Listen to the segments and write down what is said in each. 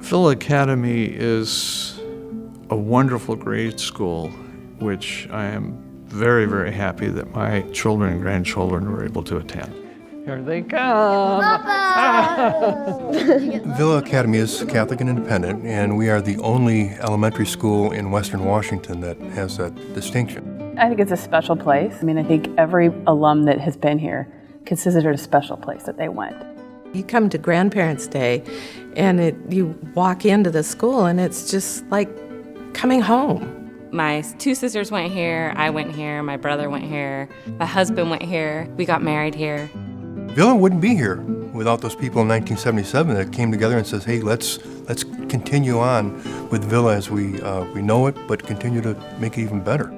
Villa Academy is a wonderful grade school, which I am very, very happy that my children and grandchildren were able to attend. Here they come! Villa Academy is Catholic and independent, and we are the only elementary school in Western Washington that has that distinction. I think it's a special place. I mean, I think every alum that has been here considers it a special place that they went. You come to Grandparents' Day, and you walk into the school, and it's just like coming home. My two sisters went here, I went here, my brother went here, my husband went here, we got married here. Villa wouldn't be here without those people in 1977 that came together and says, hey, let's continue on with Villa as we know it, but continue to make it even better.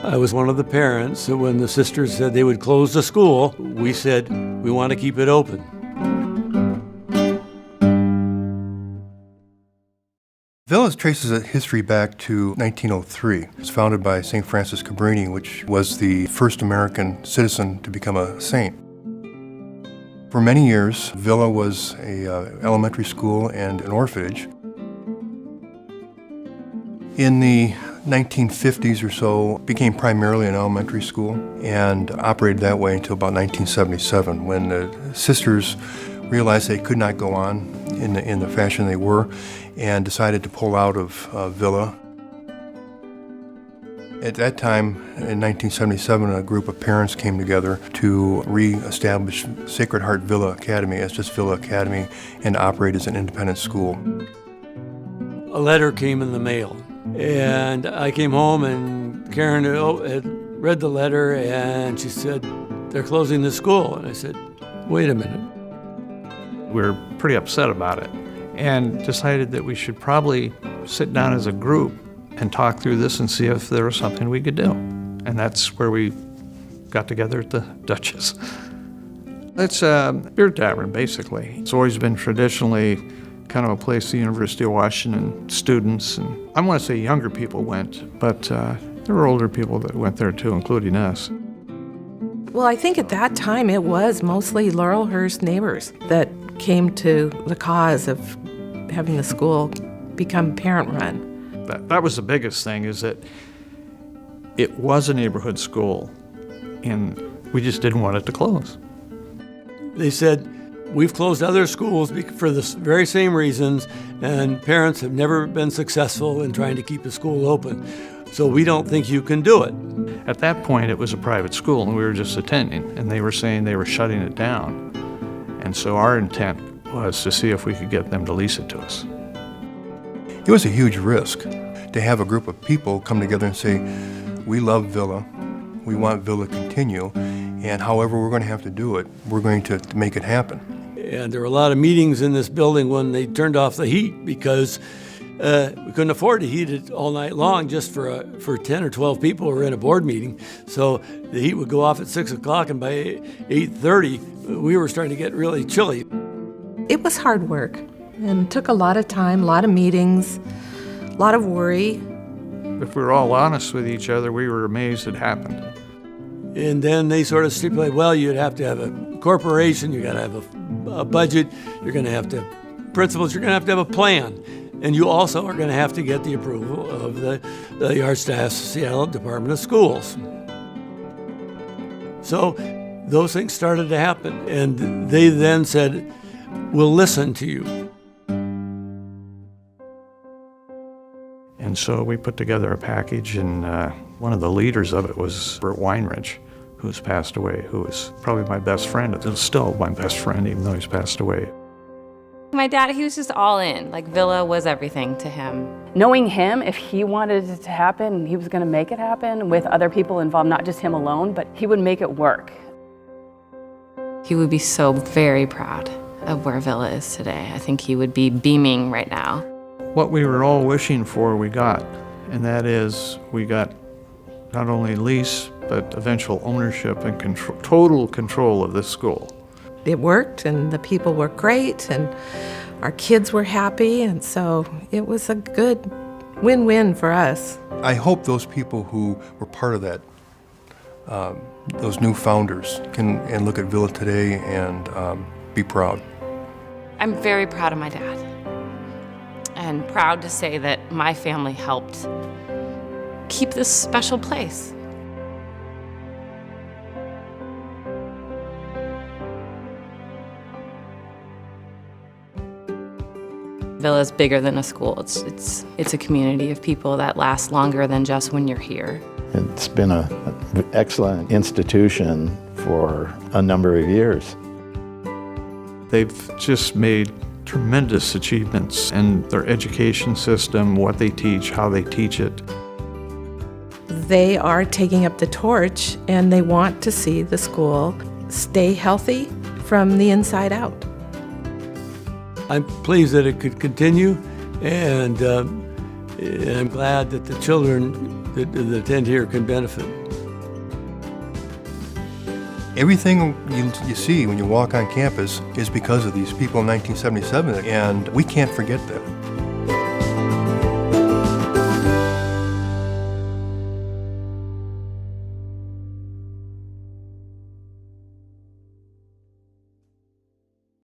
I was one of the parents, so when the sisters said they would close the school, we said, we want to keep it open. Villa traces its history back to 1903. It was founded by St. Francis Cabrini, which was the first American citizen to become a saint. For many years, Villa was an elementary school and an orphanage. In the 1950s or so, it became primarily an elementary school and operated that way until about 1977, when the sisters realized they could not go on in the fashion they were and decided to pull out of Villa. At that time, in 1977, a group of parents came together to re-establish Sacred Heart Villa Academy as just Villa Academy and operate as an independent school. A letter came in the mail, and I came home, and Karen had read the letter, and she said, they're closing the school. And I said, wait a minute. We were pretty upset about it and decided that we should probably sit down as a group and talk through this and see if there was something we could do. And that's where we got together at the Duchess. It's a beer tavern, basically. It's always been traditionally kind of a place the University of Washington students, and I want to say younger people went, but there were older people that went there too, including us. Well, I think at that time it was mostly Laurelhurst neighbors that came to the cause of having the school become parent-run. That was the biggest thing, is that it was a neighborhood school, and we just didn't want it to close. They said, we've closed other schools for the very same reasons, and parents have never been successful in trying to keep a school open, so we don't think you can do it. At that point, it was a private school, and we were just attending, and they were saying they were shutting it down. And so our intent was to see if we could get them to lease it to us. It was a huge risk to have a group of people come together and say, we love Villa, we want Villa to continue, and however we're going to have to do it, we're going to make it happen. And there were a lot of meetings in this building when they turned off the heat because we couldn't afford to heat it all night long just for 10 or 12 people who were in a board meeting. So the heat would go off at 6 o'clock, and by 8:30, we were starting to get really chilly. It was hard work and took a lot of time, a lot of meetings, a lot of worry. If we were all honest with each other, we were amazed it happened. And then they sort of stipulated, well, you'd have to have a corporation, you got to have a budget, you're going to have to have principals, you're going to have a plan. And you also are going to have to get the approval of the Archdiocese Seattle Department of Schools. So those things started to happen, and they then said, we'll listen to you. And so we put together a package, and one of the leaders of it was Bert Weinrich, who's passed away, who is probably my best friend. It's still my best friend, even though he's passed away. My dad, he was just all in. Like, Villa was everything to him. Knowing him, if he wanted it to happen, he was going to make it happen with other people involved, not just him alone, but he would make it work. He would be so very proud of where Villa is today. I think he would be beaming right now. What we were all wishing for, we got, and that is we got not only lease, but eventual ownership and total control of this school. It worked, and the people were great, and our kids were happy, and so it was a good win-win for us. I hope those people who were part of that, those new founders, can look at Villa today and be proud. I'm very proud of my dad. and proud to say that my family helped keep this special place. Villa is bigger than a school. It's a community of people that last longer than just when you're here. It's been an excellent institution for a number of years. They've just made tremendous achievements in their education system, what they teach, how they teach it. They are taking up the torch, and they want to see the school stay healthy from the inside out. I'm pleased that it could continue, and I'm glad that the children that attend here can benefit. Everything you see when you walk on campus is because of these people in 1977, and we can't forget that.